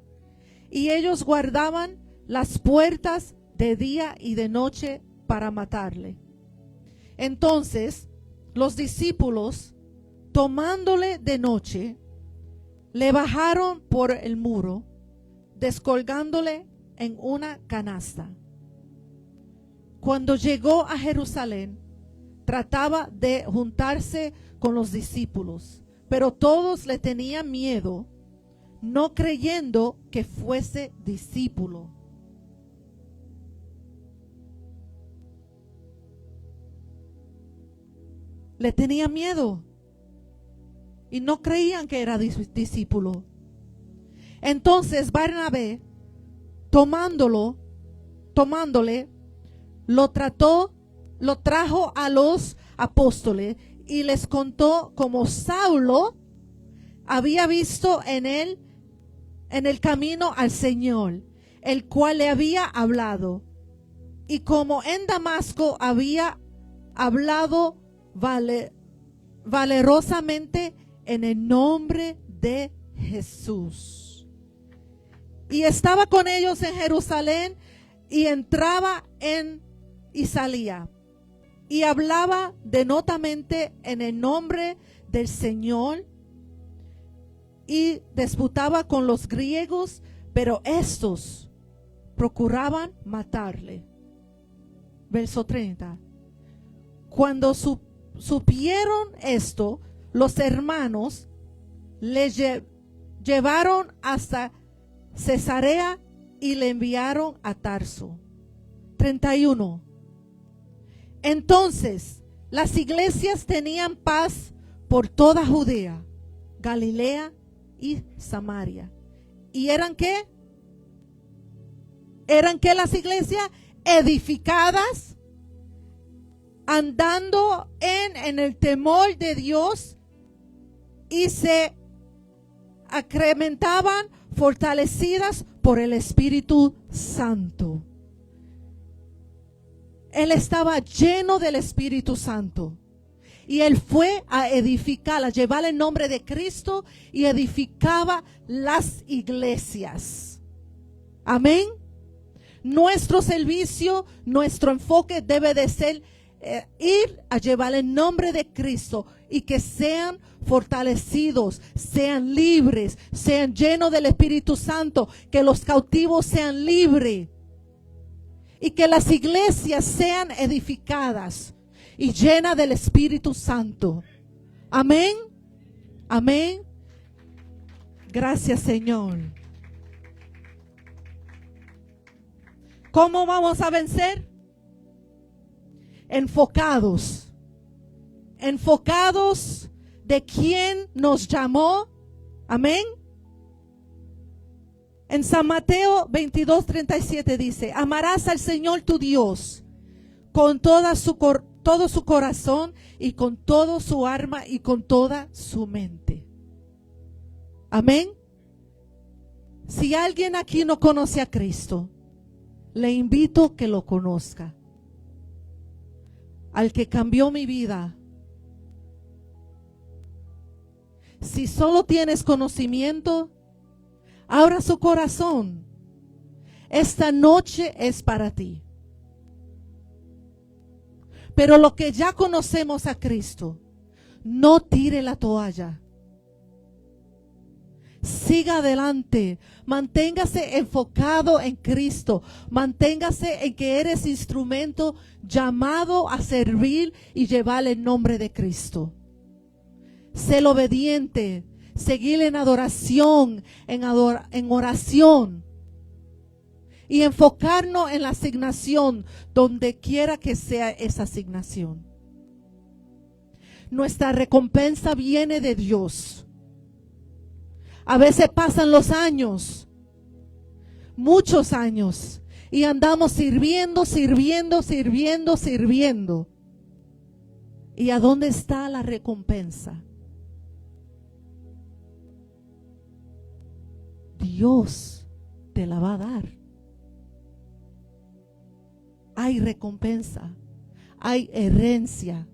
y ellos guardaban las puertas de día y de noche para matarle. Entonces los discípulos, tomándole de noche, le bajaron por el muro, descolgándole en una canasta. Cuando llegó a Jerusalén, trataba de juntarse con los discípulos, pero todos le tenían miedo, no creyendo que fuese discípulo. Le tenían miedo y no creían que era discípulo. Entonces Bernabé, tomándole, lo trajo a los apóstoles y les contó cómo Saulo había visto en el camino al Señor, el cual le había hablado, y como en Damasco había hablado valerosamente en el nombre de Jesús. Y estaba con ellos en Jerusalén, y entraba y salía, y hablaba denotamente en el nombre del Señor, y disputaba con los griegos, pero estos procuraban matarle. Verso 30. Cuando supieron esto, los hermanos le llevaron hasta Cesarea y le enviaron a Tarso. 31. Entonces las iglesias tenían paz por toda Judea, Galilea y Samaria. ¿Y eran qué? ¿Eran qué las iglesias? Edificadas, andando en el temor de Dios, y se acrementaban fortalecidas por el Espíritu Santo. Él estaba lleno del Espíritu Santo. Y él fue a edificar, a llevar el nombre de Cristo y edificaba las iglesias. Amén. Nuestro servicio, nuestro enfoque debe de ser ir a llevar el nombre de Cristo y que sean fortalecidos, sean libres, sean llenos del Espíritu Santo, que los cautivos sean libres y que las iglesias sean edificadas y llenas del Espíritu Santo. Amén. Amén. Gracias, Señor. ¿Cómo vamos a vencer? Enfocados. Enfocados de quien nos llamó. Amén. En San Mateo 22:37 dice: amarás al Señor tu Dios con todo su corazón y con toda su alma y con toda su mente. Amén. Si alguien aquí no conoce a Cristo, le invito a que lo conozca. Al que cambió mi vida. Si solo tienes conocimiento, abra su corazón. Esta noche es para ti. Pero lo que ya conocemos a Cristo, no tire la toalla. Siga adelante, manténgase enfocado en Cristo, manténgase en que eres instrumento llamado a servir y llevar el nombre de Cristo. Ser obediente, seguir en adoración, en oración y enfocarnos en la asignación donde quiera que sea esa asignación. Nuestra recompensa viene de Dios. A veces pasan los años, muchos años, y andamos sirviendo. ¿Y a dónde está la recompensa? Dios te la va a dar. Hay recompensa, hay herencia,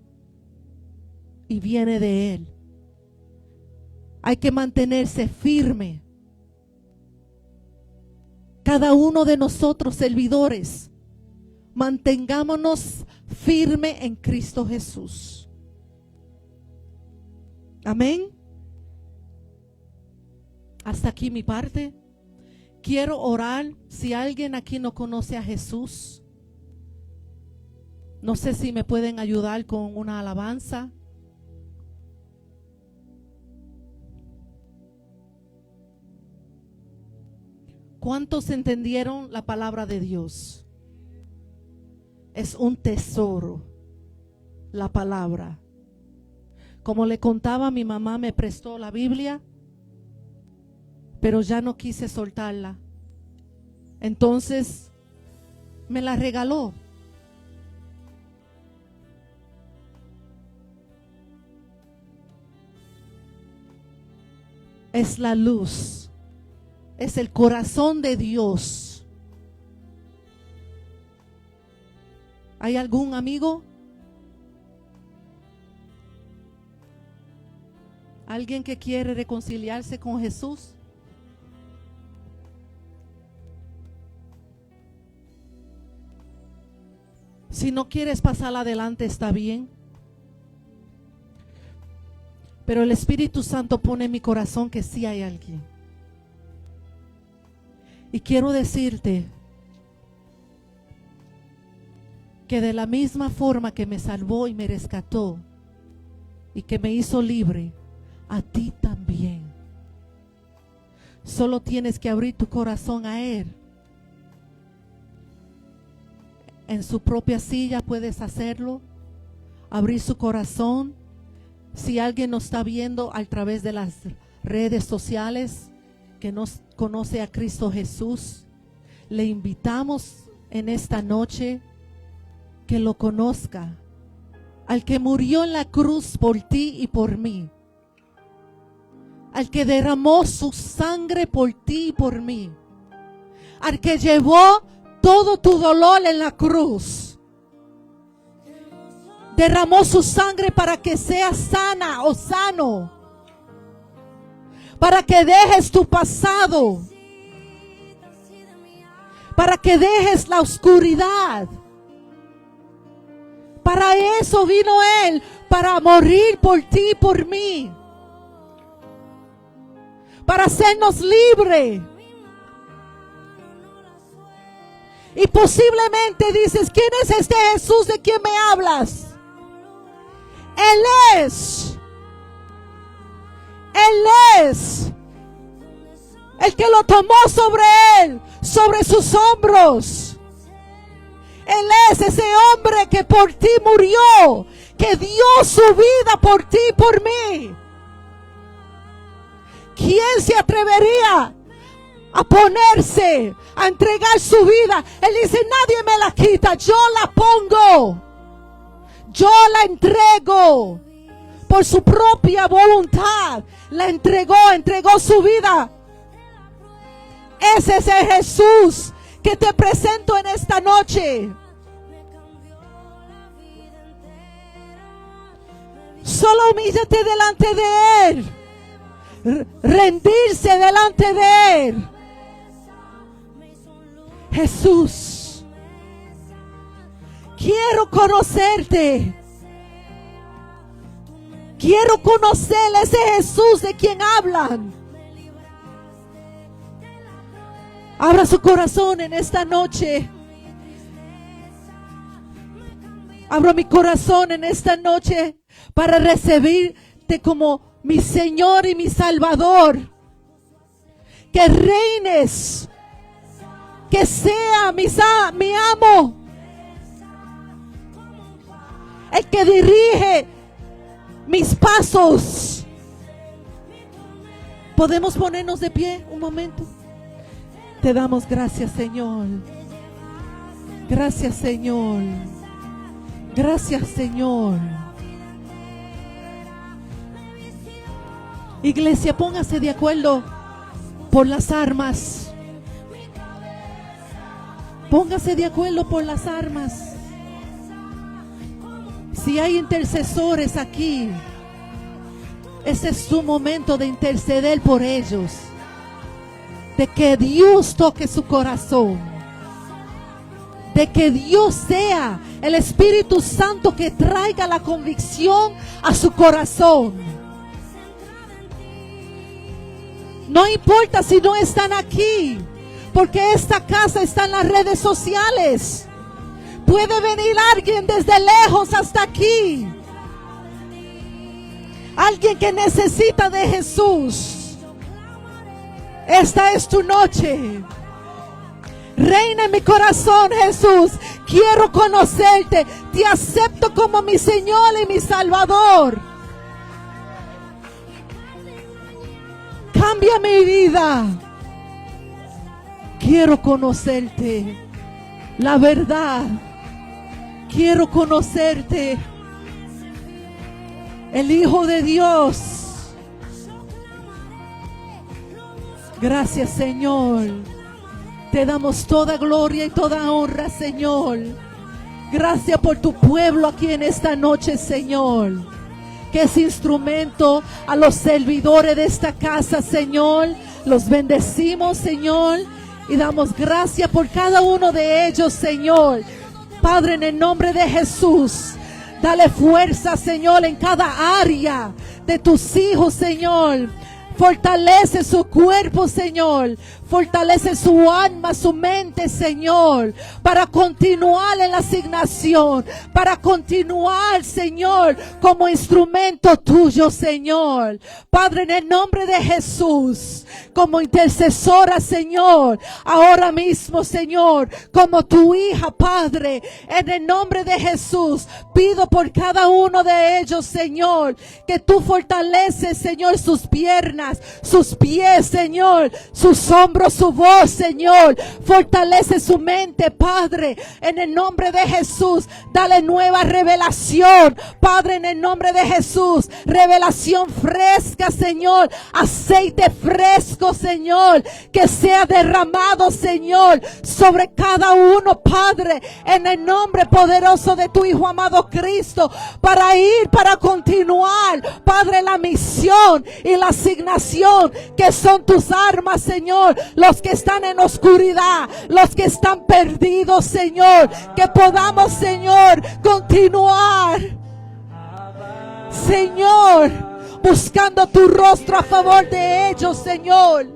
y viene de Él. Hay que mantenerse firme. Cada uno de nosotros, servidores, mantengámonos firme en Cristo Jesús. Amén. Hasta aquí mi parte. Quiero orar. Si alguien aquí no conoce a Jesús, no sé si me pueden ayudar con una alabanza. ¿Cuántos entendieron la palabra de Dios? Es un tesoro, la palabra. Como le contaba, mi mamá me prestó la Biblia, pero ya no quise soltarla. Entonces me la regaló. Es la luz. Es el corazón de Dios. ¿Hay algún amigo? ¿Alguien que quiere reconciliarse con Jesús? Si no quieres pasar adelante, está bien. Pero el Espíritu Santo pone en mi corazón que sí hay alguien Y quiero decirte que de la misma forma que me salvó y me rescató y que me hizo libre, a ti también. Solo tienes que abrir tu corazón a Él. En su propia silla puedes hacerlo, abrir su corazón. Si alguien nos está viendo a través de las redes sociales que no conoce a Cristo Jesús, le invitamos en esta noche que lo conozca, al que murió en la cruz por ti y por mí, al que derramó su sangre por ti y por mí, al que llevó todo tu dolor en la cruz, derramó su sangre para que seas sana o sano, para que dejes tu pasado, para que dejes la oscuridad. Para eso vino Él, para morir por ti y por mí, para hacernos libres. Y posiblemente dices, ¿quién es este Jesús de quien me hablas? Él es el que lo tomó sobre sus hombros. Él es ese hombre que por ti murió, que dio su vida por ti y por mí. ¿Quién se atrevería a ponerse, a entregar su vida? Él dice, nadie me la quita, yo la pongo, yo la entrego. Por su propia voluntad la entregó su vida. Ese es el Jesús que te presento en esta noche. Solo humíllate delante de Él, rendirse delante de Él. Jesús, quiero conocerte. Quiero conocer ese Jesús de quien hablan. Abra su corazón en esta noche. Abro mi corazón en esta noche para recibirte como mi Señor y mi Salvador. Que reines, que sea mi amo, el que dirige mis pasos. ¿Podemos ponernos de pie un momento? Te damos gracias, Señor. Gracias, Señor. Gracias, Señor. Iglesia, póngase de acuerdo por las armas. Póngase de acuerdo por las armas. Si hay intercesores aquí, ese es su momento de interceder por ellos. De que Dios toque su corazón. De que Dios sea el Espíritu Santo que traiga la convicción a su corazón. No importa si no están aquí, porque esta casa está en las redes sociales. Puede venir alguien desde lejos hasta aquí. Alguien que necesita de Jesús. Esta es tu noche. Reina en mi corazón, Jesús. Quiero conocerte. Te acepto como mi Señor y mi Salvador. Cambia mi vida. Quiero conocerte. La verdad. Quiero conocerte. El Hijo de Dios. Gracias, Señor. Te damos toda gloria y toda honra, Señor. Gracias por tu pueblo aquí en esta noche, Señor. Que es instrumento a los servidores de esta casa, Señor. Los bendecimos, Señor. Y damos gracias por cada uno de ellos, Señor. Padre, en el nombre de Jesús, dale fuerza, Señor, en cada área de tus hijos, Señor. Fortalece su cuerpo, Señor. Fortalece su alma, su mente, Señor, para continuar en la asignación, para continuar, Señor, como instrumento tuyo, Señor. Padre, en el nombre de Jesús, como intercesora, Señor, ahora mismo, Señor, como tu hija, Padre, en el nombre de Jesús, pido por cada uno de ellos, Señor, que tú fortaleces, Señor, sus piernas, sus pies, Señor, sus hombros, su voz, Señor. Fortalece su mente, Padre, en el nombre de Jesús. Dale nueva revelación, Padre, en el nombre de Jesús. Revelación fresca, Señor. Aceite fresco, Señor, que sea derramado, Señor, sobre cada uno, Padre, en el nombre poderoso de tu Hijo amado Cristo, para ir, para continuar, Padre, la misión y la asignación que son tus armas, Señor. Los que están en oscuridad, los que están perdidos, Señor, que podamos, Señor, continuar, Señor, buscando tu rostro a favor de ellos, Señor.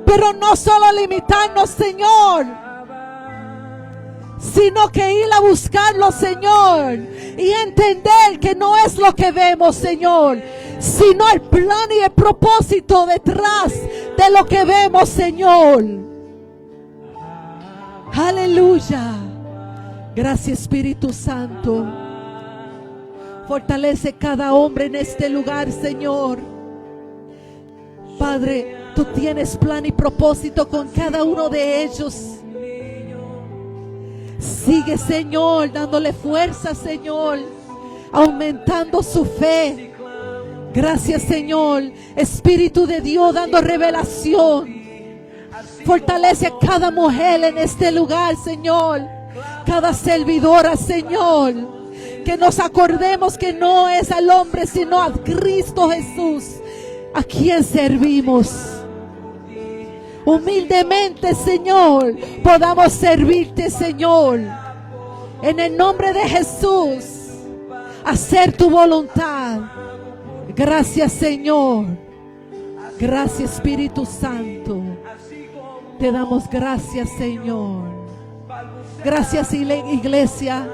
Pero no solo limitarnos, Señor, sino que ir a buscarlo, Señor, y entender que no es lo que vemos, Señor, sino el plan y el propósito detrás de lo que vemos, Señor. Aleluya. Gracias, Espíritu Santo. Fortalece cada hombre en este lugar, Señor. Padre, tú tienes plan y propósito con cada uno de ellos. Sigue, Señor, dándole fuerza, Señor, aumentando su fe. Gracias, Señor. Espíritu de Dios, dando revelación. Fortalece a cada mujer en este lugar, Señor. Cada servidora, Señor. Que nos acordemos que no es al hombre, sino a Cristo Jesús, a quien servimos. Humildemente, Señor, podamos servirte, Señor, en el nombre de Jesús, hacer tu voluntad. Gracias, Señor. Gracias, Espíritu Santo. Te damos gracias, Señor. Gracias, iglesia.